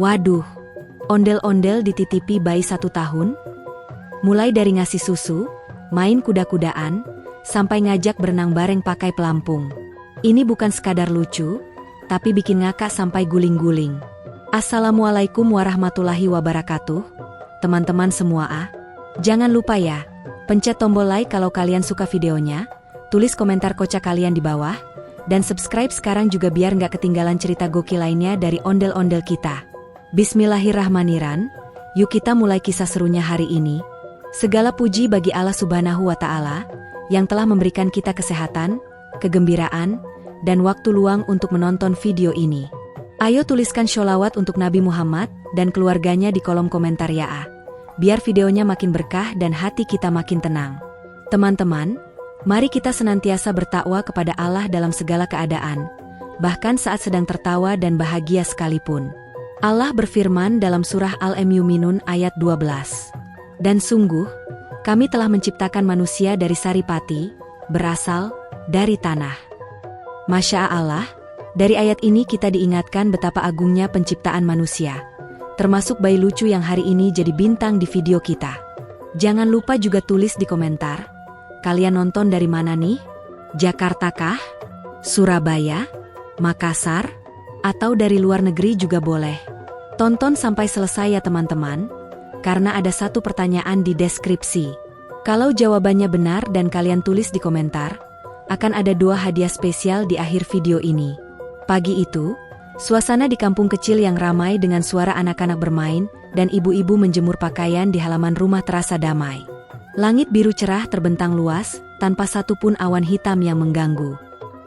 Waduh, ondel-ondel dititipi bayi 1 tahun? Mulai dari ngasih susu, main kuda-kudaan, sampai ngajak berenang bareng pakai pelampung. Ini bukan sekadar lucu, tapi bikin ngakak sampai guling-guling. Assalamualaikum warahmatullahi wabarakatuh, teman-teman semua. Jangan lupa ya, pencet tombol like kalau kalian suka videonya, tulis komentar kocak kalian di bawah, dan subscribe sekarang juga biar nggak ketinggalan cerita gokil lainnya dari ondel-ondel kita. Bismillahirrahmanirrahim, yuk kita mulai kisah serunya hari ini. Segala puji bagi Allah Subhanahu wa Ta'ala, yang telah memberikan kita kesehatan, kegembiraan, dan waktu luang untuk menonton video ini. Ayo tuliskan sholawat untuk Nabi Muhammad dan keluarganya di kolom komentar ya. Biar videonya makin berkah dan hati kita makin tenang. Teman-teman, mari kita senantiasa bertakwa kepada Allah dalam segala keadaan, bahkan saat sedang tertawa dan bahagia sekalipun. Allah berfirman dalam surah Al-Mu'minun ayat 12. Dan sungguh, kami telah menciptakan manusia dari saripati, berasal dari tanah. Masya Allah, dari ayat ini kita diingatkan betapa agungnya penciptaan manusia, termasuk bayi lucu yang hari ini jadi bintang di video kita. Jangan lupa juga tulis di komentar, kalian nonton dari mana nih? Jakarta kah? Surabaya? Makassar? Atau dari luar negeri juga boleh. Tonton sampai selesai ya teman-teman, karena ada satu pertanyaan di deskripsi. Kalau jawabannya benar dan kalian tulis di komentar, akan ada 2 hadiah spesial di akhir video ini. Pagi itu, suasana di kampung kecil yang ramai dengan suara anak-anak bermain dan ibu-ibu menjemur pakaian di halaman rumah terasa damai. Langit biru cerah terbentang luas, tanpa satupun awan hitam yang mengganggu.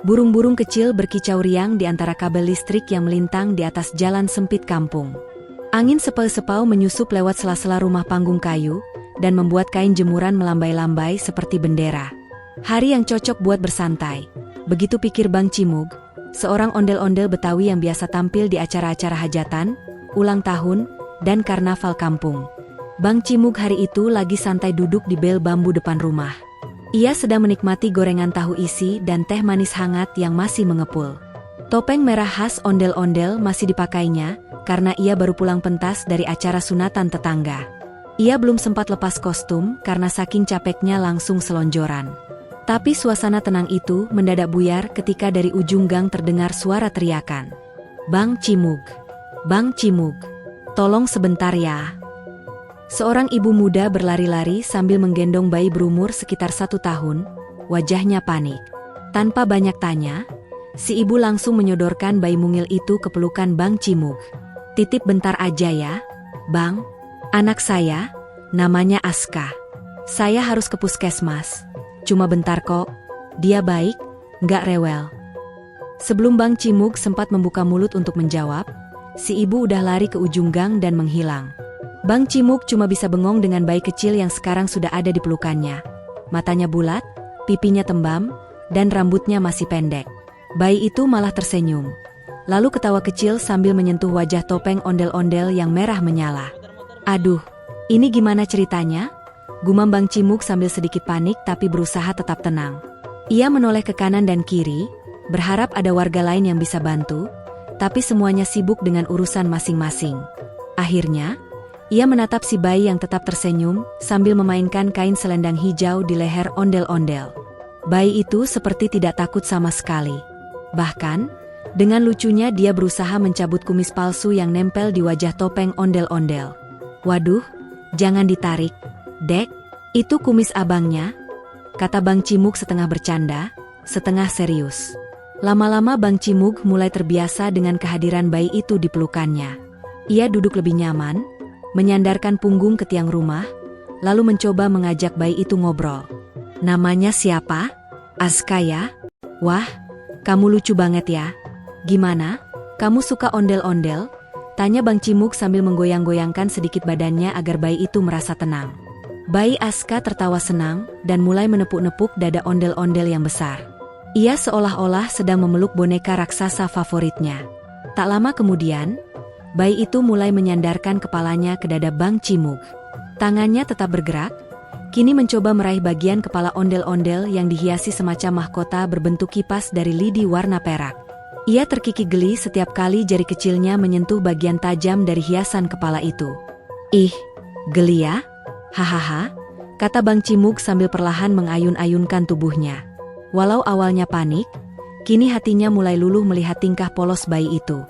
Burung-burung kecil berkicau riang di antara kabel listrik yang melintang di atas jalan sempit kampung. Angin sepau-sepau menyusup lewat sela-sela rumah panggung kayu, dan membuat kain jemuran melambai-lambai seperti bendera. Hari yang cocok buat bersantai. Begitu pikir Bang Cimug, seorang ondel-ondel Betawi yang biasa tampil di acara-acara hajatan, ulang tahun, dan karnaval kampung. Bang Cimug hari itu lagi santai duduk di bel bambu depan rumah. Ia sedang menikmati gorengan tahu isi dan teh manis hangat yang masih mengepul. Topeng merah khas ondel-ondel masih dipakainya, karena ia baru pulang pentas dari acara sunatan tetangga. Ia belum sempat lepas kostum karena saking capeknya langsung selonjoran. Tapi suasana tenang itu mendadak buyar ketika dari ujung gang terdengar suara teriakan. Bang Cimug! Bang Cimug! Tolong sebentar ya! Seorang ibu muda berlari-lari sambil menggendong bayi berumur sekitar 1 tahun, wajahnya panik. Tanpa banyak tanya, si ibu langsung menyodorkan bayi mungil itu ke pelukan Bang Cimug. Titip bentar aja ya, Bang. Anak saya, namanya Aska. Saya harus ke puskesmas. Cuma bentar kok, dia baik, nggak rewel. Sebelum Bang Cimug sempat membuka mulut untuk menjawab, si ibu udah lari ke ujung gang dan menghilang. Bang Cimug cuma bisa bengong dengan bayi kecil yang sekarang sudah ada di pelukannya. Matanya bulat, pipinya tembam, dan rambutnya masih pendek. Bayi itu malah tersenyum. Lalu ketawa kecil sambil menyentuh wajah topeng ondel-ondel yang merah menyala. Aduh, ini gimana ceritanya? Gumam Bang Cimug sambil sedikit panik tapi berusaha tetap tenang. Ia menoleh ke kanan dan kiri, berharap ada warga lain yang bisa bantu, tapi semuanya sibuk dengan urusan masing-masing. Akhirnya, ia menatap si bayi yang tetap tersenyum sambil memainkan kain selendang hijau di leher ondel-ondel. Bayi itu seperti tidak takut sama sekali. Bahkan, dengan lucunya dia berusaha mencabut kumis palsu yang nempel di wajah topeng ondel-ondel. Waduh, jangan ditarik, Dek, itu kumis abangnya, kata Bang Cimug setengah bercanda, setengah serius. Lama-lama Bang Cimug mulai terbiasa dengan kehadiran bayi itu di pelukannya. Ia duduk lebih nyaman, menyandarkan punggung ke tiang rumah, lalu mencoba mengajak bayi itu ngobrol. Namanya siapa? Aska ya? Wah, kamu lucu banget ya. Gimana? Kamu suka ondel-ondel? Tanya Bang Cimug sambil menggoyang-goyangkan sedikit badannya agar bayi itu merasa tenang. Bayi Aska tertawa senang dan mulai menepuk-nepuk dada ondel-ondel yang besar. Ia seolah-olah sedang memeluk boneka raksasa favoritnya. Tak lama kemudian, bayi itu mulai menyandarkan kepalanya ke dada Bang Cimug. Tangannya tetap bergerak, kini mencoba meraih bagian kepala ondel-ondel yang dihiasi semacam mahkota berbentuk kipas dari lidi warna perak. Ia terkikik geli setiap kali jari kecilnya menyentuh bagian tajam dari hiasan kepala itu. Ih, geli ya? Hahaha, kata Bang Cimug sambil perlahan mengayun-ayunkan tubuhnya. Walau awalnya panik, kini hatinya mulai luluh melihat tingkah polos bayi itu.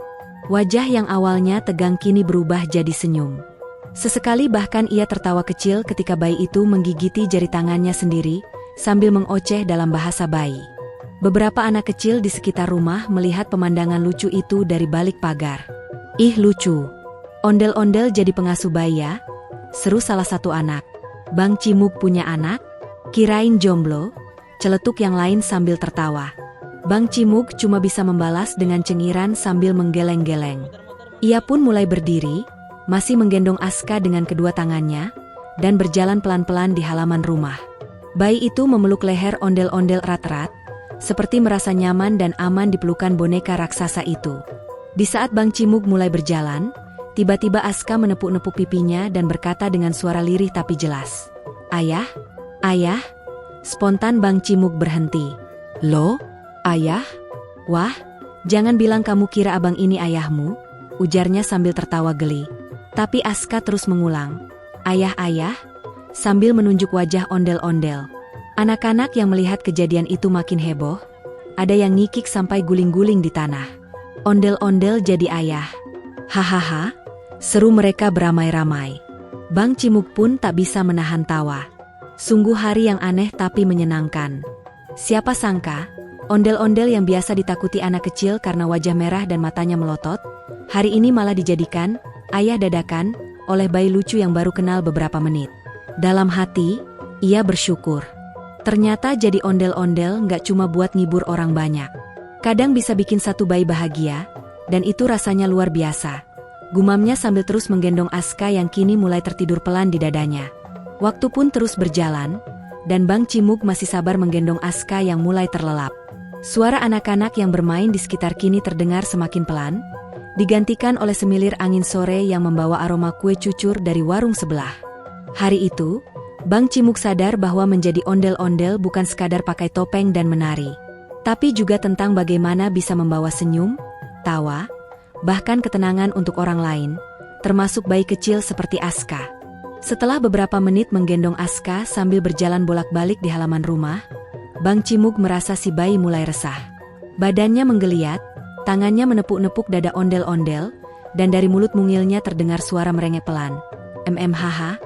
Wajah yang awalnya tegang kini berubah jadi senyum. Sesekali bahkan ia tertawa kecil ketika bayi itu menggigiti jari tangannya sendiri, sambil mengoceh dalam bahasa bayi. Beberapa anak kecil di sekitar rumah melihat pemandangan lucu itu dari balik pagar. Ih lucu. Ondel-ondel jadi pengasuh bayi ya? Seru salah satu anak. Bang Cimug punya anak? Kirain jomblo? Celetuk yang lain sambil tertawa. Bang Cimug cuma bisa membalas dengan cengiran sambil menggeleng-geleng. Ia pun mulai berdiri, masih menggendong Aska dengan kedua tangannya, dan berjalan pelan-pelan di halaman rumah. Bayi itu memeluk leher ondel-ondel erat-erat, seperti merasa nyaman dan aman di pelukan boneka raksasa itu. Di saat Bang Cimug mulai berjalan, tiba-tiba Aska menepuk-nepuk pipinya dan berkata dengan suara lirih tapi jelas. Ayah? Ayah? Spontan Bang Cimug berhenti. Loh? Ayah? Wah, jangan bilang kamu kira abang ini ayahmu, ujarnya sambil tertawa geli. Tapi Aska terus mengulang. Ayah, ayah, sambil menunjuk wajah ondel-ondel. Anak-anak yang melihat kejadian itu makin heboh, ada yang ngikik sampai guling-guling di tanah. Ondel-ondel jadi ayah. Hahaha, seru mereka beramai-ramai. Bang Cimug pun tak bisa menahan tawa. Sungguh hari yang aneh tapi menyenangkan. Siapa sangka, ondel-ondel yang biasa ditakuti anak kecil karena wajah merah dan matanya melotot, hari ini malah dijadikan ayah dadakan oleh bayi lucu yang baru kenal beberapa menit. Dalam hati, ia bersyukur. Ternyata jadi ondel-ondel nggak cuma buat ngibur orang banyak. Kadang bisa bikin satu bayi bahagia, dan itu rasanya luar biasa. Gumamnya sambil terus menggendong Aska yang kini mulai tertidur pelan di dadanya. Waktu pun terus berjalan, dan Bang Cimug masih sabar menggendong Aska yang mulai terlelap. Suara anak-anak yang bermain di sekitar kini terdengar semakin pelan, digantikan oleh semilir angin sore yang membawa aroma kue cucur dari warung sebelah. Hari itu, Bang Cimug sadar bahwa menjadi ondel-ondel bukan sekadar pakai topeng dan menari, tapi juga tentang bagaimana bisa membawa senyum, tawa, bahkan ketenangan untuk orang lain, termasuk bayi kecil seperti Aska. Setelah beberapa menit menggendong Aska sambil berjalan bolak-balik di halaman rumah, Bang Cimug merasa si bayi mulai resah. Badannya menggeliat, tangannya menepuk-nepuk dada ondel-ondel, dan dari mulut mungilnya terdengar suara merengek pelan. MMHH,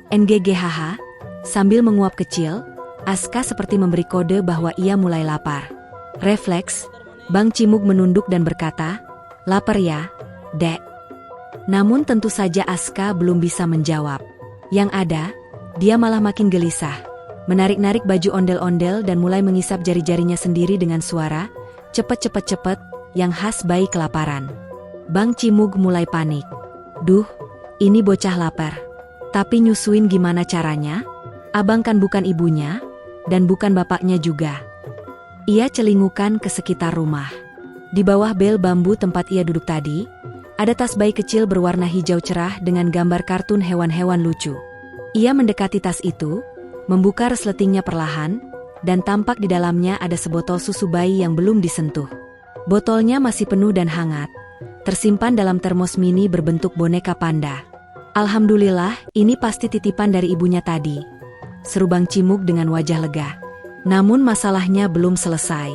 NGGHH, sambil menguap kecil, Aska seperti memberi kode bahwa ia mulai lapar. Refleks, Bang Cimug menunduk dan berkata, lapar ya, Dek. Namun tentu saja Aska belum bisa menjawab. Yang ada, dia malah makin gelisah, menarik-narik baju ondel-ondel dan mulai mengisap jari-jarinya sendiri dengan suara, cepet-cepet-cepet, yang khas bayi kelaparan. Bang Cimug mulai panik. Duh, ini bocah lapar. Tapi nyusuin gimana caranya? Abang kan bukan ibunya, dan bukan bapaknya juga. Ia celingukan ke sekitar rumah. Di bawah bel bambu tempat ia duduk tadi, ada tas bayi kecil berwarna hijau cerah dengan gambar kartun hewan-hewan lucu. Ia mendekati tas itu, membuka resletingnya perlahan, dan tampak di dalamnya ada sebotol susu bayi yang belum disentuh. Botolnya masih penuh dan hangat, tersimpan dalam termos mini berbentuk boneka panda. Alhamdulillah, ini pasti titipan dari ibunya tadi, seru Bang Cimug dengan wajah lega. Namun masalahnya belum selesai.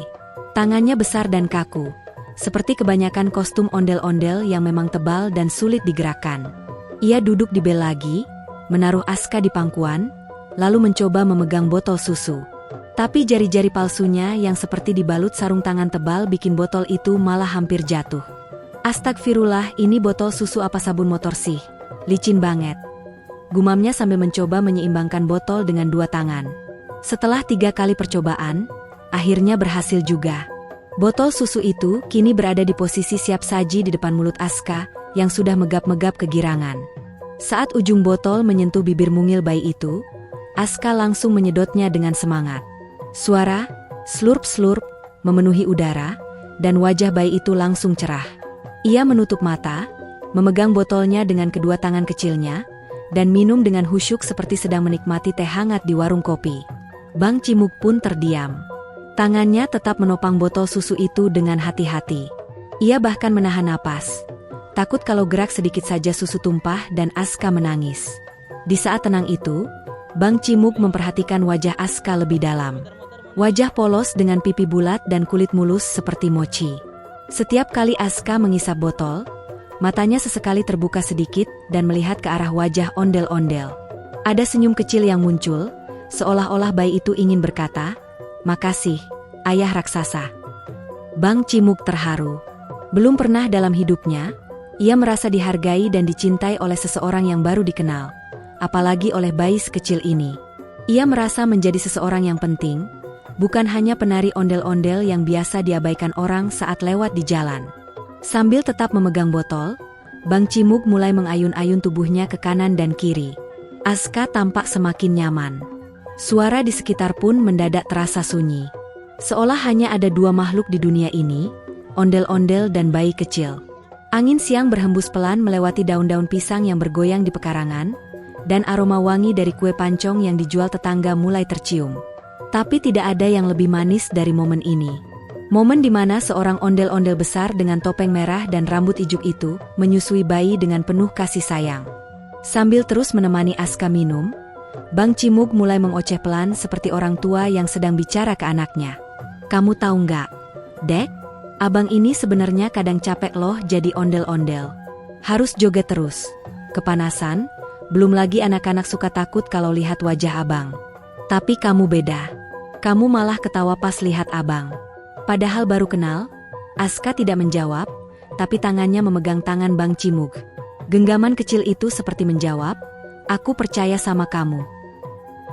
Tangannya besar dan kaku, seperti kebanyakan kostum ondel-ondel yang memang tebal dan sulit digerakkan. Ia duduk di bel lagi, menaruh Aska di pangkuan, lalu mencoba memegang botol susu. Tapi jari-jari palsunya yang seperti dibalut sarung tangan tebal bikin botol itu malah hampir jatuh. Astagfirullah, ini botol susu apa sabun motor sih? Licin banget. Gumamnya sambil mencoba menyeimbangkan botol dengan dua tangan. Setelah 3 kali percobaan, akhirnya berhasil juga. Botol susu itu kini berada di posisi siap saji di depan mulut Aska yang sudah megap-megap kegirangan. Saat ujung botol menyentuh bibir mungil bayi itu, Aska langsung menyedotnya dengan semangat. Suara slurp-slurp memenuhi udara, dan wajah bayi itu langsung cerah. Ia menutup mata, memegang botolnya dengan kedua tangan kecilnya, dan minum dengan khusyuk seperti sedang menikmati teh hangat di warung kopi. Bang Cimug pun terdiam. Tangannya tetap menopang botol susu itu dengan hati-hati. Ia bahkan menahan napas, takut kalau gerak sedikit saja susu tumpah dan Aska menangis. Di saat tenang itu, Bang Cimug memperhatikan wajah Aska lebih dalam. Wajah polos dengan pipi bulat dan kulit mulus seperti mochi. Setiap kali Aska mengisap botol, matanya sesekali terbuka sedikit dan melihat ke arah wajah ondel-ondel. Ada senyum kecil yang muncul, seolah-olah bayi itu ingin berkata, "Makasih, ayah raksasa." Bang Cimug terharu. Belum pernah dalam hidupnya, ia merasa dihargai dan dicintai oleh seseorang yang baru dikenal, apalagi oleh bayi sekecil ini. Ia merasa menjadi seseorang yang penting, bukan hanya penari ondel-ondel yang biasa diabaikan orang saat lewat di jalan. Sambil tetap memegang botol, Bang Cimug mulai mengayun-ayun tubuhnya ke kanan dan kiri. Aska tampak semakin nyaman. Suara di sekitar pun mendadak terasa sunyi. Seolah hanya ada dua makhluk di dunia ini, ondel-ondel dan bayi kecil. Angin siang berhembus pelan melewati daun-daun pisang yang bergoyang di pekarangan, dan aroma wangi dari kue pancong yang dijual tetangga mulai tercium. Tapi tidak ada yang lebih manis dari momen ini. Momen di mana seorang ondel-ondel besar dengan topeng merah dan rambut ijuk itu menyusui bayi dengan penuh kasih sayang. Sambil terus menemani Aska minum, Bang Cimug mulai mengoceh pelan seperti orang tua yang sedang bicara ke anaknya. "Kamu tahu nggak, Dek? Abang ini sebenarnya kadang capek loh jadi ondel-ondel. Harus joget terus. Kepanasan, belum lagi anak-anak suka takut kalau lihat wajah abang. Tapi kamu beda. Kamu malah ketawa pas lihat abang." Padahal baru kenal, Aska tidak menjawab, tapi tangannya memegang tangan Bang Cimug. Genggaman kecil itu seperti menjawab, "Aku percaya sama kamu."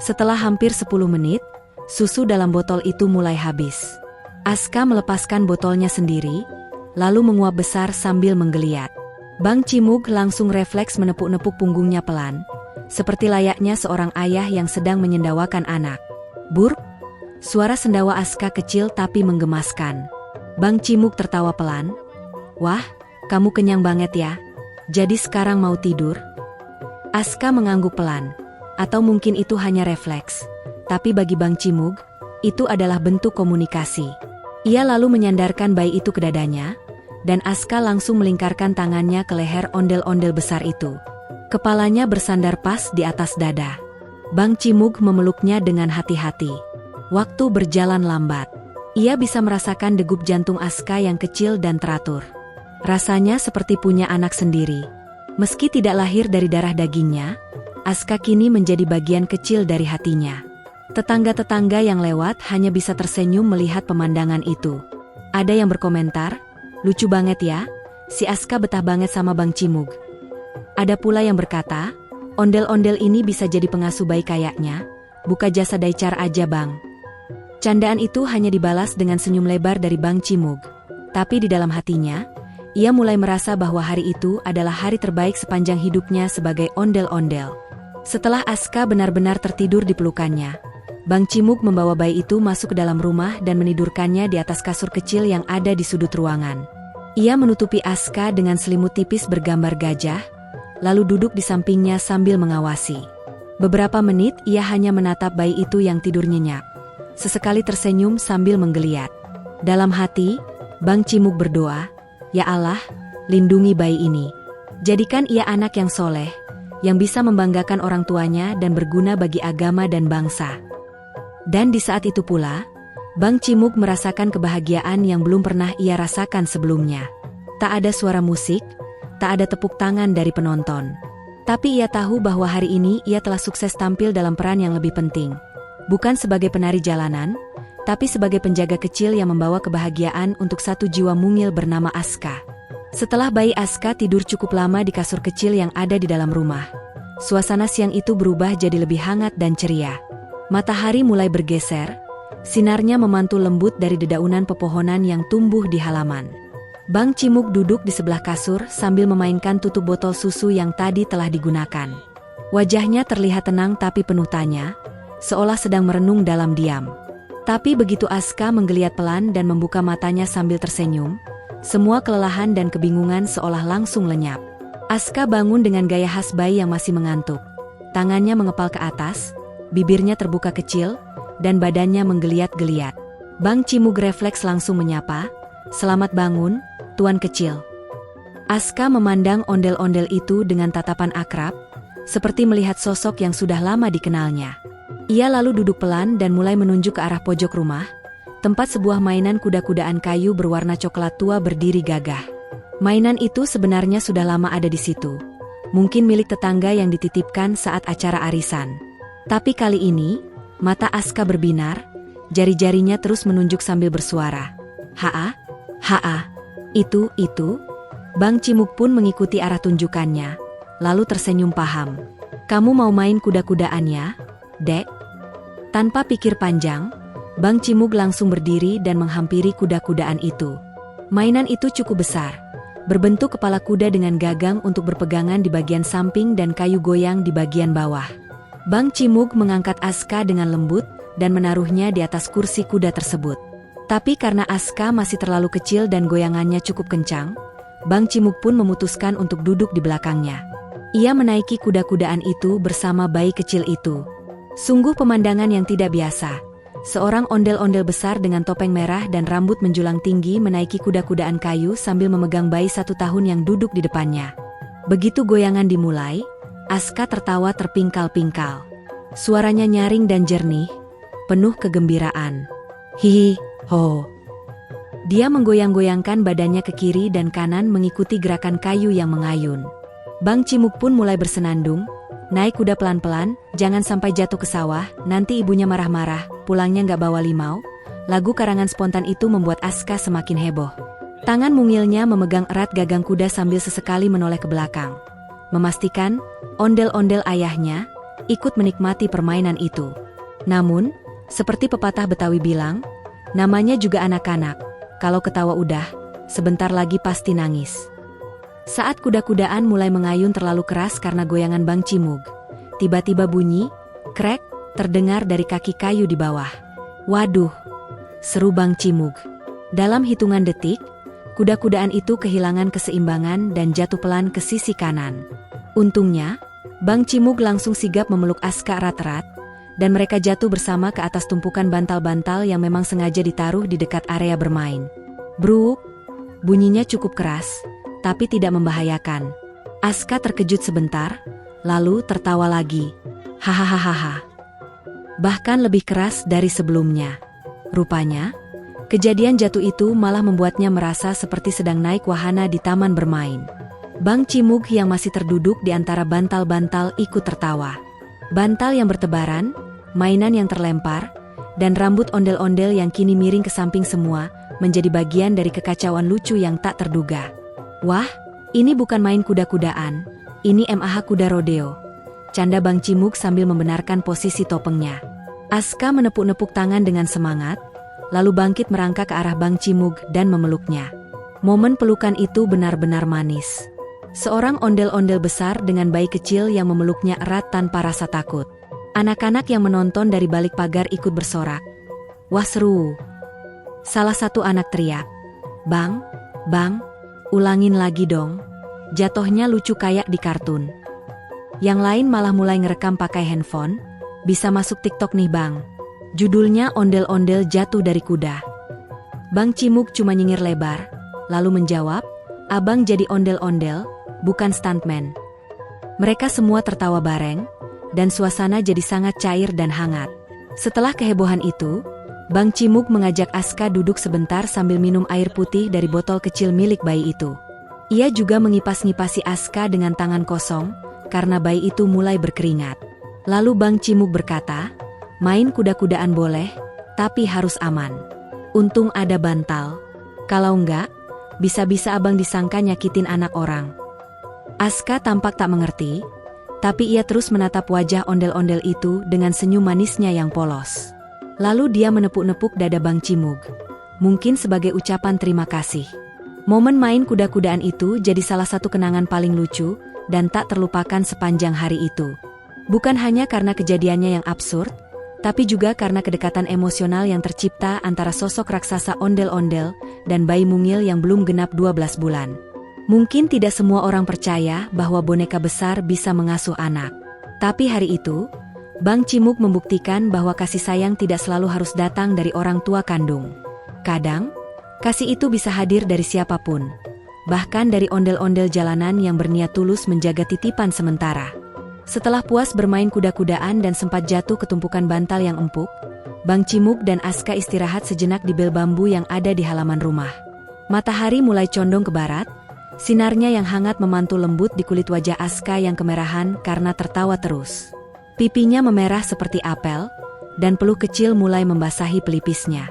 Setelah hampir 10 menit, susu dalam botol itu mulai habis. Aska melepaskan botolnya sendiri, lalu menguap besar sambil menggeliat. Bang Cimug langsung refleks menepuk-nepuk punggungnya pelan, seperti layaknya seorang ayah yang sedang menyendawakan anak. "Burp!" Suara sendawa Aska kecil tapi menggemaskan. Bang Cimug tertawa pelan. "Wah, kamu kenyang banget ya? Jadi sekarang mau tidur?" Aska mengangguk pelan, atau mungkin itu hanya refleks. Tapi bagi Bang Cimug, itu adalah bentuk komunikasi. Ia lalu menyandarkan bayi itu ke dadanya, dan Aska langsung melingkarkan tangannya ke leher ondel-ondel besar itu. Kepalanya bersandar pas di atas dada. Bang Cimug memeluknya dengan hati-hati. Waktu berjalan lambat. Ia bisa merasakan degup jantung Aska yang kecil dan teratur. Rasanya seperti punya anak sendiri. Meski tidak lahir dari darah dagingnya, Aska kini menjadi bagian kecil dari hatinya. Tetangga-tetangga yang lewat hanya bisa tersenyum melihat pemandangan itu. Ada yang berkomentar, "Lucu banget ya, si Aska betah banget sama Bang Cimug." Ada pula yang berkata, "Ondel-ondel ini bisa jadi pengasuh bayi kayaknya, buka jasa daycare aja bang." Candaan itu hanya dibalas dengan senyum lebar dari Bang Cimug. Tapi di dalam hatinya, ia mulai merasa bahwa hari itu adalah hari terbaik sepanjang hidupnya sebagai ondel-ondel. Setelah Aska benar-benar tertidur di pelukannya, Bang Cimug membawa bayi itu masuk ke dalam rumah dan menidurkannya di atas kasur kecil yang ada di sudut ruangan. Ia menutupi Aska dengan selimut tipis bergambar gajah, lalu duduk di sampingnya sambil mengawasi. Beberapa menit ia hanya menatap bayi itu yang tidur nyenyak. Sesekali tersenyum sambil menggeliat. Dalam hati, Bang Cimug berdoa, "Ya Allah, lindungi bayi ini. Jadikan ia anak yang soleh, yang bisa membanggakan orang tuanya dan berguna bagi agama dan bangsa." Dan di saat itu pula, Bang Cimug merasakan kebahagiaan yang belum pernah ia rasakan sebelumnya. Tak ada suara musik, tak ada tepuk tangan dari penonton. Tapi ia tahu bahwa hari ini ia telah sukses tampil dalam peran yang lebih penting. Bukan sebagai penari jalanan, tapi sebagai penjaga kecil yang membawa kebahagiaan untuk satu jiwa mungil bernama Aska. Setelah bayi Aska tidur cukup lama di kasur kecil yang ada di dalam rumah, suasana siang itu berubah jadi lebih hangat dan ceria. Matahari mulai bergeser, sinarnya memantul lembut dari dedaunan pepohonan yang tumbuh di halaman. Bang Cimug duduk di sebelah kasur sambil memainkan tutup botol susu yang tadi telah digunakan. Wajahnya terlihat tenang tapi penuh tanya, seolah sedang merenung dalam diam. Tapi begitu Aska menggeliat pelan dan membuka matanya sambil tersenyum, semua kelelahan dan kebingungan seolah langsung lenyap. Aska bangun dengan gaya khas bayi yang masih mengantuk. Tangannya mengepal ke atas, bibirnya terbuka kecil, dan badannya menggeliat-geliat. Bang Cimug refleks langsung menyapa, "Selamat bangun, Tuan Kecil." Aska memandang ondel-ondel itu dengan tatapan akrab, seperti melihat sosok yang sudah lama dikenalnya. Ia lalu duduk pelan dan mulai menunjuk ke arah pojok rumah, tempat sebuah mainan kuda-kudaan kayu berwarna coklat tua berdiri gagah. Mainan itu sebenarnya sudah lama ada di situ. Mungkin milik tetangga yang dititipkan saat acara arisan. Tapi kali ini, mata Aska berbinar, jari-jarinya terus menunjuk sambil bersuara. "Haa, haa, itu. Bang Cimug pun mengikuti arah tunjukannya, lalu tersenyum paham. "Kamu mau main kuda-kudaan ya, Dek?" Tanpa pikir panjang, Bang Cimug langsung berdiri dan menghampiri kuda-kudaan itu. Mainan itu cukup besar, berbentuk kepala kuda dengan gagang untuk berpegangan di bagian samping dan kayu goyang di bagian bawah. Bang Cimug mengangkat Aska dengan lembut dan menaruhnya di atas kursi kuda tersebut. Tapi karena Aska masih terlalu kecil dan goyangannya cukup kencang, Bang Cimug pun memutuskan untuk duduk di belakangnya. Ia menaiki kuda-kudaan itu bersama bayi kecil itu. Sungguh pemandangan yang tidak biasa. Seorang ondel-ondel besar dengan topeng merah dan rambut menjulang tinggi menaiki kuda-kudaan kayu sambil memegang bayi 1 tahun yang duduk di depannya. Begitu goyangan dimulai, Aska tertawa terpingkal-pingkal. Suaranya nyaring dan jernih, penuh kegembiraan. "Hihi, ho." Dia menggoyang-goyangkan badannya ke kiri dan kanan mengikuti gerakan kayu yang mengayun. Bang Cimug pun mulai bersenandung, "Naik kuda pelan-pelan, jangan sampai jatuh ke sawah, nanti ibunya marah-marah, pulangnya nggak bawa limau." Lagu karangan spontan itu membuat Aska semakin heboh. Tangan mungilnya memegang erat gagang kuda sambil sesekali menoleh ke belakang, memastikan ondel-ondel ayahnya ikut menikmati permainan itu. Namun, seperti pepatah Betawi bilang, namanya juga anak-anak, kalau ketawa udah, sebentar lagi pasti nangis. Saat kuda-kudaan mulai mengayun terlalu keras karena goyangan Bang Cimug, tiba-tiba bunyi, krek, terdengar dari kaki kayu di bawah. "Waduh!" seru Bang Cimug. Dalam hitungan detik, kuda-kudaan itu kehilangan keseimbangan dan jatuh pelan ke sisi kanan. Untungnya, Bang Cimug langsung sigap memeluk Aska erat-erat, dan mereka jatuh bersama ke atas tumpukan bantal-bantal yang memang sengaja ditaruh di dekat area bermain. Bruk! Bunyinya cukup keras, tapi tidak membahayakan. Aska terkejut sebentar, lalu tertawa lagi. "Hahaha. Bahkan lebih keras dari sebelumnya." Rupanya, kejadian jatuh itu malah membuatnya merasa seperti sedang naik wahana di taman bermain. Bang Cimug yang masih terduduk di antara bantal-bantal ikut tertawa. Bantal yang bertebaran, mainan yang terlempar, dan rambut ondel-ondel yang kini miring ke samping semua, menjadi bagian dari kekacauan lucu yang tak terduga. "Wah, ini bukan main kuda-kudaan, ini MAH kuda rodeo," canda Bang Cimug sambil membenarkan posisi topengnya. Aska menepuk-nepuk tangan dengan semangat, lalu bangkit merangkak ke arah Bang Cimug dan memeluknya. Momen pelukan itu benar-benar manis. Seorang ondel-ondel besar dengan bayi kecil yang memeluknya erat tanpa rasa takut. Anak-anak yang menonton dari balik pagar ikut bersorak. "Wah, seru!" Salah satu anak teriak, Bang, ulangin lagi dong. Jatohnya lucu kayak di kartun." Yang lain malah mulai ngerekam pakai handphone. "Bisa masuk TikTok nih Bang." Judulnya ondel-ondel jatuh dari kuda. Bang Cimug cuma nyengir lebar, lalu menjawab, "Abang jadi ondel-ondel, bukan stuntman." Mereka semua tertawa bareng, dan suasana jadi sangat cair dan hangat. Setelah kehebohan itu, Bang Cimug mengajak Aska duduk sebentar sambil minum air putih dari botol kecil milik bayi itu. Ia juga mengipas-ngipasi Aska dengan tangan kosong, karena bayi itu mulai berkeringat. Lalu Bang Cimug berkata, "Main kuda-kudaan boleh, tapi harus aman. Untung ada bantal. Kalau enggak, bisa-bisa abang disangka nyakitin anak orang." Aska tampak tak mengerti, tapi ia terus menatap wajah ondel-ondel itu dengan senyum manisnya yang polos. Lalu dia menepuk-nepuk dada Bang Cimug, mungkin sebagai ucapan terima kasih. Momen main kuda-kudaan itu jadi salah satu kenangan paling lucu dan tak terlupakan sepanjang hari itu. Bukan hanya karena kejadiannya yang absurd, tapi juga karena kedekatan emosional yang tercipta antara sosok raksasa ondel-ondel dan bayi mungil yang belum genap 12 bulan. Mungkin tidak semua orang percaya bahwa boneka besar bisa mengasuh anak. Tapi hari itu, Bang Cimug membuktikan bahwa kasih sayang tidak selalu harus datang dari orang tua kandung. Kadang, kasih itu bisa hadir dari siapapun. Bahkan dari ondel-ondel jalanan yang berniat tulus menjaga titipan sementara. Setelah puas bermain kuda-kudaan dan sempat jatuh ke tumpukan bantal yang empuk, Bang Cimug dan Aska istirahat sejenak di bel bambu yang ada di halaman rumah. Matahari mulai condong ke barat, sinarnya yang hangat memantul lembut di kulit wajah Aska yang kemerahan karena tertawa terus. Pipinya memerah seperti apel, dan peluh kecil mulai membasahi pelipisnya.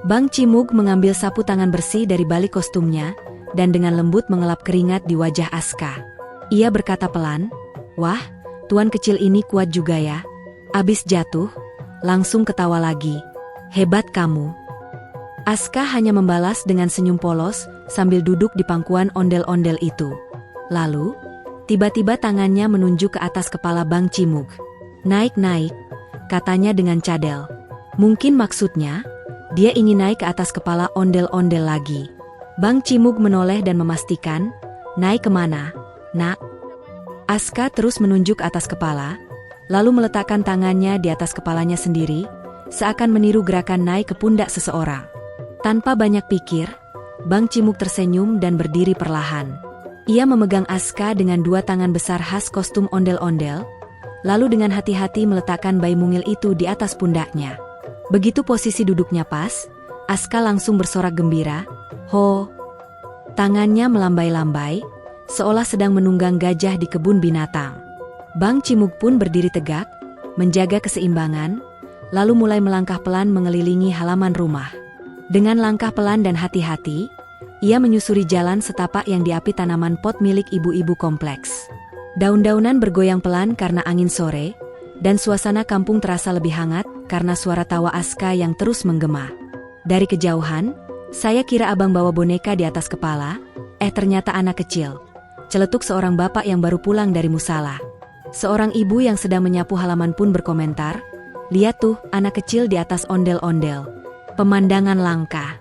Bang Cimug mengambil sapu tangan bersih dari balik kostumnya, dan dengan lembut mengelap keringat di wajah Aska. Ia berkata pelan, "Wah, tuan kecil ini kuat juga ya." Abis jatuh, langsung ketawa lagi. "Hebat kamu." Aska hanya membalas dengan senyum polos sambil duduk di pangkuan ondel-ondel itu. Lalu, tiba-tiba tangannya menunjuk ke atas kepala Bang Cimug. "Naik-naik," katanya dengan cadel. Mungkin maksudnya, dia ingin naik ke atas kepala ondel-ondel lagi. Bang Cimug menoleh dan memastikan, "Naik kemana, nak?" Aska terus menunjuk atas kepala, lalu meletakkan tangannya di atas kepalanya sendiri, seakan meniru gerakan naik ke pundak seseorang. Tanpa banyak pikir, Bang Cimug tersenyum dan berdiri perlahan. Ia memegang Aska dengan dua tangan besar khas kostum ondel-ondel, lalu dengan hati-hati meletakkan bayi mungil itu di atas pundaknya. Begitu posisi duduknya pas, Aska langsung bersorak gembira, "Ho!" Tangannya melambai-lambai, seolah sedang menunggang gajah di kebun binatang. Bang Cimug pun berdiri tegak, menjaga keseimbangan, lalu mulai melangkah pelan mengelilingi halaman rumah. Dengan langkah pelan dan hati-hati, ia menyusuri jalan setapak yang diapi tanaman pot milik ibu-ibu kompleks. Daun-daunan bergoyang pelan karena angin sore, dan suasana kampung terasa lebih hangat karena suara tawa Aska yang terus menggema. Dari kejauhan, "Saya kira abang bawa boneka di atas kepala, ternyata anak kecil," celetuk seorang bapak yang baru pulang dari musala. Seorang ibu yang sedang menyapu halaman pun berkomentar, "Lihat tuh, anak kecil di atas ondel-ondel. Pemandangan langka."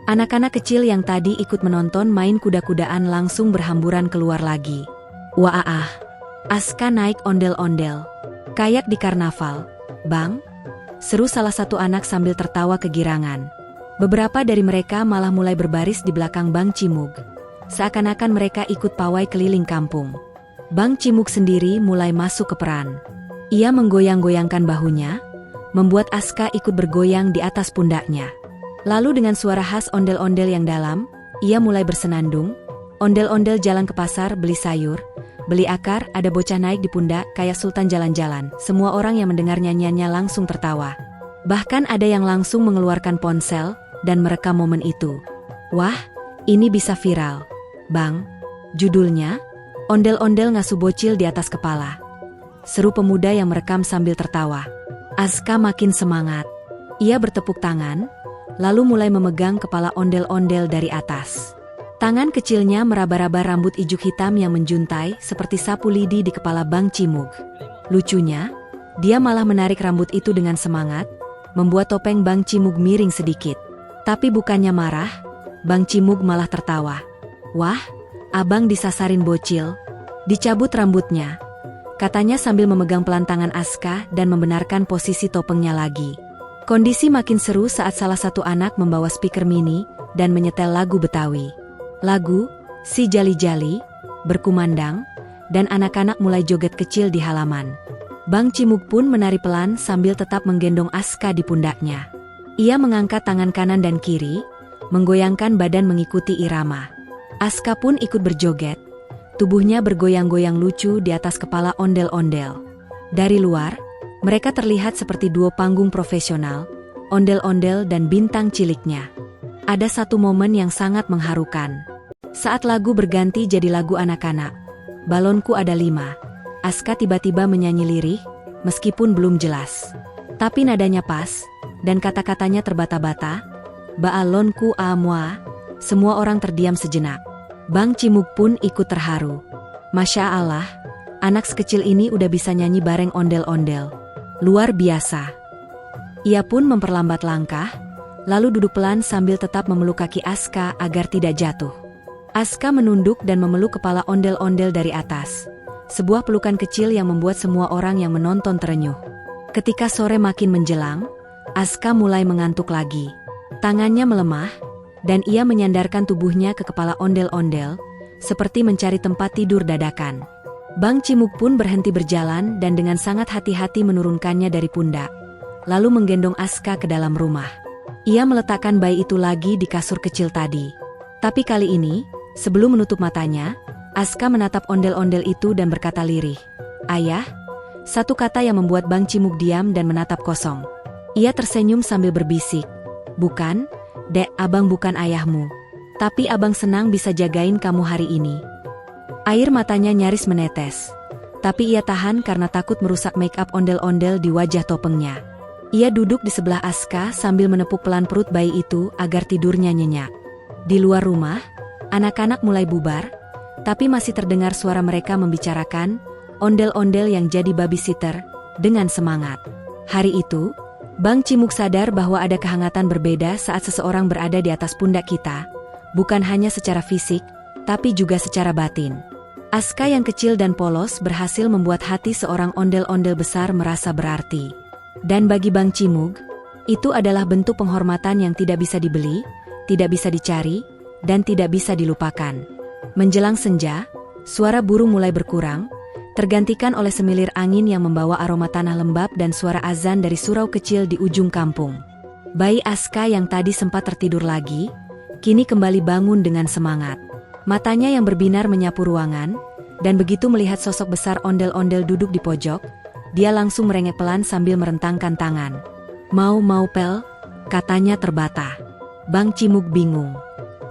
Anak-anak kecil yang tadi ikut menonton main kuda-kudaan langsung berhamburan keluar lagi. "Wah, Aska naik ondel-ondel. Kayak di karnaval, Bang," seru salah satu anak sambil tertawa kegirangan. Beberapa dari mereka malah mulai berbaris di belakang Bang Cimug. Seakan-akan mereka ikut pawai keliling kampung. Bang Cimug sendiri mulai masuk ke peran. Ia menggoyang-goyangkan bahunya, membuat Aska ikut bergoyang di atas pundaknya. Lalu dengan suara khas ondel-ondel yang dalam, ia mulai bersenandung, "Ondel-ondel jalan ke pasar beli sayur, beli akar, ada bocah naik di pundak kayak sultan jalan-jalan." Semua orang yang mendengar nyanyiannya langsung tertawa. Bahkan ada yang langsung mengeluarkan ponsel dan merekam momen itu. "Wah, ini bisa viral, Bang." Judulnya, "Ondel-ondel ngasuh bocil di atas kepala." Seru pemuda yang merekam sambil tertawa. Aska makin semangat. Ia bertepuk tangan, lalu mulai memegang kepala ondel-ondel dari atas. Tangan kecilnya meraba-raba rambut ijuk hitam yang menjuntai seperti sapu lidi di kepala Bang Cimug. Lucunya, dia malah menarik rambut itu dengan semangat, membuat topeng Bang Cimug miring sedikit. Tapi bukannya marah, Bang Cimug malah tertawa. "Wah, abang disasarin bocil. Dicabut rambutnya," katanya sambil memegang pelan tangan Aska dan membenarkan posisi topengnya lagi. Kondisi makin seru saat salah satu anak membawa speaker mini dan menyetel lagu Betawi. Lagu "Si Jali-Jali" berkumandang, dan anak-anak mulai joget kecil di halaman. Bang Cimug pun menari pelan sambil tetap menggendong Aska di pundaknya. Ia mengangkat tangan kanan dan kiri, menggoyangkan badan mengikuti irama. Aska pun ikut berjoget, tubuhnya bergoyang-goyang lucu di atas kepala ondel-ondel. Dari luar, mereka terlihat seperti duo panggung profesional, ondel-ondel dan bintang ciliknya. Ada satu momen yang sangat mengharukan. Saat lagu berganti jadi lagu anak-anak, "Balonku ada 5", Aska tiba-tiba menyanyi lirih, meskipun belum jelas. Tapi nadanya pas, dan kata-katanya terbata-bata, "Balonku a moi." Semua orang terdiam sejenak. Bang Cimug pun ikut terharu. Masya Allah, anak sekecil ini udah bisa nyanyi bareng ondel-ondel. Luar biasa. Ia pun memperlambat langkah, lalu duduk pelan sambil tetap memeluk kaki Aska agar tidak jatuh. Aska menunduk dan memeluk kepala ondel-ondel dari atas. Sebuah pelukan kecil yang membuat semua orang yang menonton terenyuh. Ketika sore makin menjelang, Aska mulai mengantuk lagi. Tangannya melemah, dan ia menyandarkan tubuhnya ke kepala ondel-ondel, seperti mencari tempat tidur dadakan. Bang Cimug pun berhenti berjalan dan dengan sangat hati-hati menurunkannya dari pundak, lalu menggendong Aska ke dalam rumah. Ia meletakkan bayi itu lagi di kasur kecil tadi. Tapi kali ini, sebelum menutup matanya, Aska menatap ondel-ondel itu dan berkata lirih, "Ayah." Satu kata yang membuat Bang Cimug diam dan menatap kosong. Ia tersenyum sambil berbisik, "Bukan, Dek, abang bukan ayahmu. Tapi abang senang bisa jagain kamu hari ini." Air matanya nyaris menetes. Tapi ia tahan karena takut merusak make up ondel-ondel di wajah topengnya. Ia duduk di sebelah Aska sambil menepuk pelan perut bayi itu agar tidurnya nyenyak. Di luar rumah, anak-anak mulai bubar, tapi masih terdengar suara mereka membicarakan ondel-ondel yang jadi babysitter dengan semangat. Hari itu, Bang Cimug sadar bahwa ada kehangatan berbeda saat seseorang berada di atas pundak kita, bukan hanya secara fisik, tapi juga secara batin. Aska yang kecil dan polos berhasil membuat hati seorang ondel-ondel besar merasa berarti. Dan bagi Bang Cimug, itu adalah bentuk penghormatan yang tidak bisa dibeli, tidak bisa dicari, dan tidak bisa dilupakan. Menjelang senja, suara burung mulai berkurang, tergantikan oleh semilir angin yang membawa aroma tanah lembab dan suara azan dari surau kecil di ujung kampung. Bayi Aska yang tadi sempat tertidur lagi, kini kembali bangun dengan semangat. Matanya yang berbinar menyapu ruangan, dan begitu melihat sosok besar ondel-ondel duduk di pojok, dia langsung merengek pelan sambil merentangkan tangan. Mau Pel, katanya terbata. Bang Cimug bingung.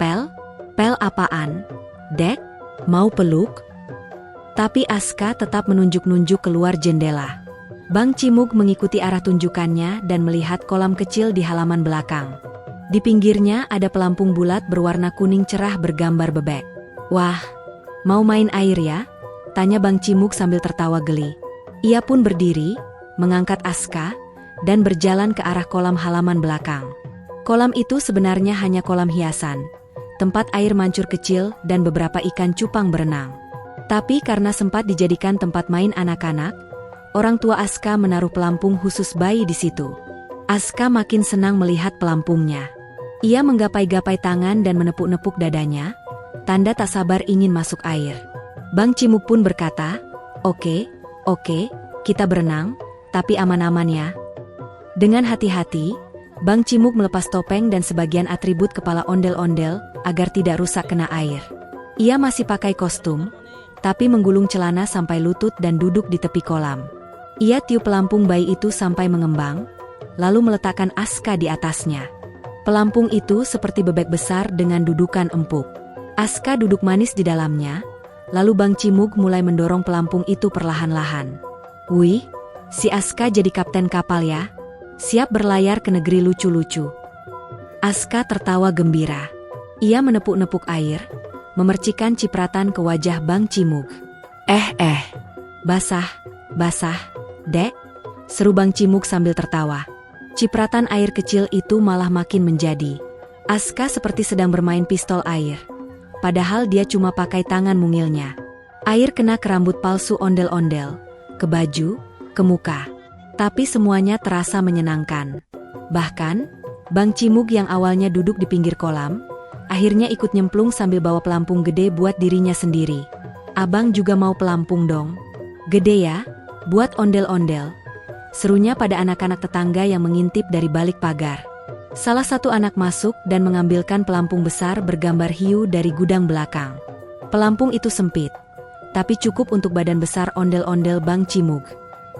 Pel? Pel apaan? Dek, mau peluk? Tapi Aska tetap menunjuk-nunjuk keluar jendela. Bang Cimug mengikuti arah tunjukannya dan melihat kolam kecil di halaman belakang. Di pinggirnya ada pelampung bulat berwarna kuning cerah bergambar bebek. "Wah, mau main air ya?" tanya Bang Cimug sambil tertawa geli. Ia pun berdiri, mengangkat Aska, dan berjalan ke arah kolam halaman belakang. Kolam itu sebenarnya hanya kolam hiasan, tempat air mancur kecil dan beberapa ikan cupang berenang. Tapi karena sempat dijadikan tempat main anak-anak, orang tua Aska menaruh pelampung khusus bayi di situ. Aska makin senang melihat pelampungnya. Ia menggapai-gapai tangan dan menepuk-nepuk dadanya, tanda tak sabar ingin masuk air. Bang Cimug pun berkata, Oke, kita berenang, tapi aman-aman ya." Dengan hati-hati, Bang Cimug melepas topeng dan sebagian atribut kepala ondel-ondel agar tidak rusak kena air. Ia masih pakai kostum, tapi menggulung celana sampai lutut dan duduk di tepi kolam. Ia tiup pelampung bayi itu sampai mengembang, lalu meletakkan Aska di atasnya. Pelampung itu seperti bebek besar dengan dudukan empuk. Aska duduk manis di dalamnya, lalu Bang Cimug mulai mendorong pelampung itu perlahan-lahan. "Wih, si Aska jadi kapten kapal ya? Siap berlayar ke negeri lucu-lucu." Aska tertawa gembira. Ia menepuk-nepuk air, memercikan cipratan ke wajah Bang Cimug. Basah, Dek," seru Bang Cimug sambil tertawa. Cipratan air kecil itu malah makin menjadi. Aska seperti sedang bermain pistol air. Padahal dia cuma pakai tangan mungilnya. Air kena ke rambut palsu ondel-ondel, ke baju, ke muka. Tapi semuanya terasa menyenangkan. Bahkan, Bang Cimug yang awalnya duduk di pinggir kolam, akhirnya ikut nyemplung sambil bawa pelampung gede buat dirinya sendiri. "Abang juga mau pelampung dong?" "Gede ya, buat ondel-ondel," serunya pada anak-anak tetangga yang mengintip dari balik pagar. Salah satu anak masuk dan mengambilkan pelampung besar bergambar hiu dari gudang belakang. Pelampung itu sempit, tapi cukup untuk badan besar ondel-ondel Bang Cimug.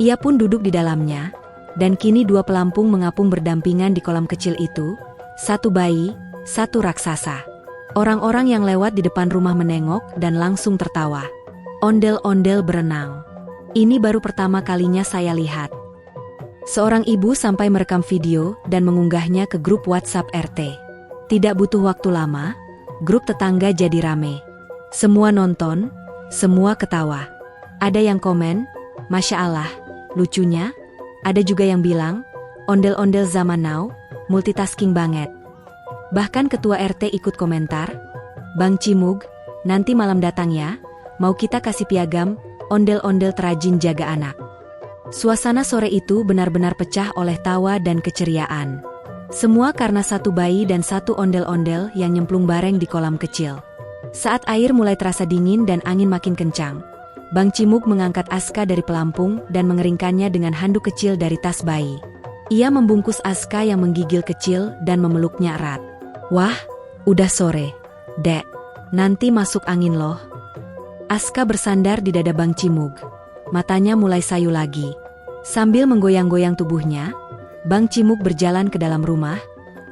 Ia pun duduk di dalamnya, dan kini dua pelampung mengapung berdampingan di kolam kecil itu, satu bayi, satu raksasa. Orang-orang yang lewat di depan rumah menengok dan langsung tertawa. Ondel-ondel berenang. Ini baru pertama kalinya saya lihat. Seorang ibu sampai merekam video dan mengunggahnya ke grup WhatsApp RT. Tidak butuh waktu lama, grup tetangga jadi rame. Semua nonton, semua ketawa. Ada yang komen, "Masya Allah, lucunya." Ada juga yang bilang, "Ondel-ondel zaman now, multitasking banget." Bahkan ketua RT ikut komentar, "Bang Cimug, nanti malam datang ya, mau kita kasih piagam, ondel-ondel terajin jaga anak." Suasana sore itu benar-benar pecah oleh tawa dan keceriaan. Semua karena satu bayi dan satu ondel-ondel yang nyemplung bareng di kolam kecil. Saat air mulai terasa dingin dan angin makin kencang, Bang Cimug mengangkat Aska dari pelampung dan mengeringkannya dengan handuk kecil dari tas bayi. Ia membungkus Aska yang menggigil kecil dan memeluknya erat. "Wah, udah sore, Dek. Nanti masuk angin loh." Aska bersandar di dada Bang Cimug. Matanya mulai sayu lagi. Sambil menggoyang-goyang tubuhnya, Bang Cimug berjalan ke dalam rumah,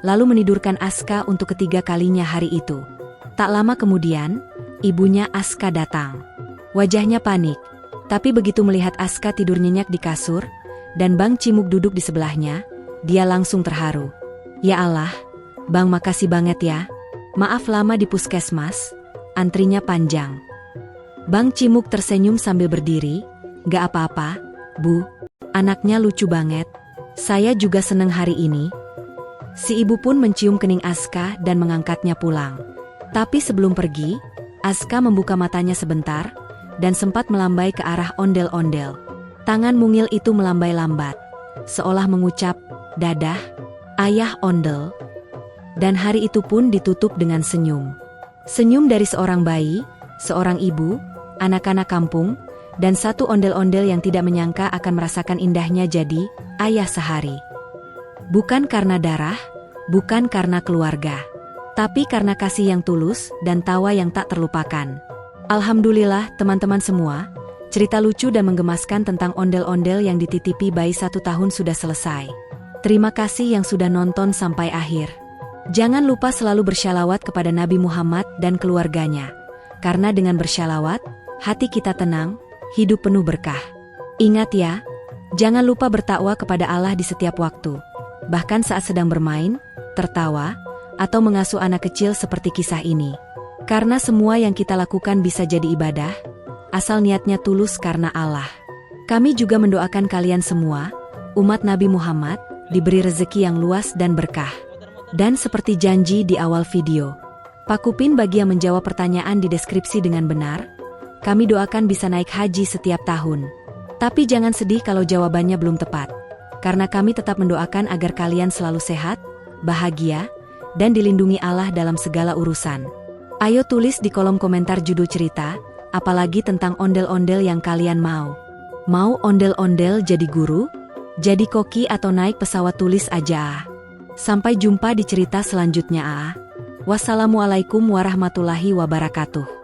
lalu menidurkan Aska untuk ketiga kalinya hari itu. Tak lama kemudian, ibunya Aska datang. Wajahnya panik, tapi begitu melihat Aska tidur nyenyak di kasur, dan Bang Cimug duduk di sebelahnya, dia langsung terharu. "Ya Allah, Bang, makasih banget ya. Maaf lama di puskesmas, antrinya panjang." Bang Cimug tersenyum sambil berdiri. "Gak apa-apa, Bu. Anaknya lucu banget. Saya juga seneng hari ini." Si ibu pun mencium kening Aska dan mengangkatnya pulang. Tapi sebelum pergi, Aska membuka matanya sebentar dan sempat melambai ke arah ondel-ondel. Tangan mungil itu melambai lambat, seolah mengucap, "Dadah, Ayah Ondel." Dan hari itu pun ditutup dengan senyum. Senyum dari seorang bayi, seorang ibu, anak-anak kampung, dan satu ondel-ondel yang tidak menyangka akan merasakan indahnya jadi ayah sehari. Bukan karena darah, bukan karena keluarga, tapi karena kasih yang tulus dan tawa yang tak terlupakan. Alhamdulillah teman-teman semua, cerita lucu dan menggemaskan tentang ondel-ondel yang dititipi bayi 1 tahun sudah selesai. Terima kasih yang sudah nonton sampai akhir. Jangan lupa selalu bersyalawat kepada Nabi Muhammad dan keluarganya. Karena dengan bersyalawat, hati kita tenang, hidup penuh berkah. Ingat ya, jangan lupa bertakwa kepada Allah di setiap waktu. Bahkan saat sedang bermain, tertawa, atau mengasuh anak kecil seperti kisah ini. Karena semua yang kita lakukan bisa jadi ibadah, asal niatnya tulus karena Allah. Kami juga mendoakan kalian semua, umat Nabi Muhammad, diberi rezeki yang luas dan berkah. Dan seperti janji di awal video, Pak Kupin bagi yang menjawab pertanyaan di deskripsi dengan benar, kami doakan bisa naik haji setiap tahun. Tapi jangan sedih kalau jawabannya belum tepat. Karena kami tetap mendoakan agar kalian selalu sehat, bahagia, dan dilindungi Allah dalam segala urusan. Ayo tulis di kolom komentar judul cerita, apalagi tentang ondel-ondel yang kalian mau. Mau ondel-ondel jadi guru, jadi koki atau naik pesawat, tulis aja. Sampai jumpa di cerita selanjutnya. Wassalamualaikum warahmatullahi wabarakatuh.